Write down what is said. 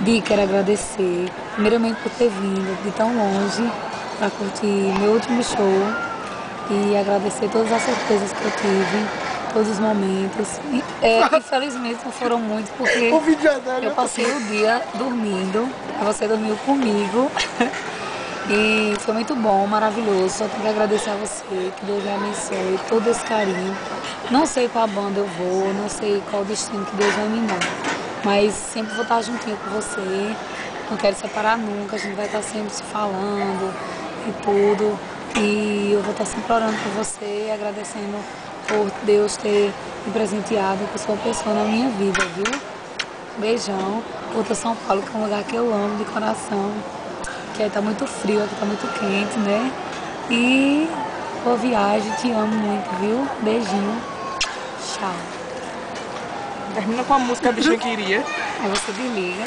Di, quero agradecer, primeiramente por ter vindo de tão longe para curtir meu último show e agradecer todas as surpresas que eu tive, todos os momentos. Infelizmente não foram muitos porque O vídeo é dele, eu passei o dia dormindo, você dormiu comigo. E foi muito bom, maravilhoso. Só tenho que agradecer a você, que Deus me abençoe, todo esse carinho. Não sei qual banda eu vou, não sei qual destino que Deus vai me dar, mas sempre vou estar juntinho com você. Não quero separar nunca, a gente vai estar sempre se falando e tudo. E eu vou estar sempre orando por você, agradecendo por Deus ter me presenteado com sua pessoa na minha vida, viu? Beijão. Curta São Paulo, que é um lugar que eu amo de coração. Que aí tá muito frio, aqui tá muito quente, né? E boa viagem, te amo muito, viu? Beijinho. Tchau. Termina com a música a bichinha queria. Aí você desliga.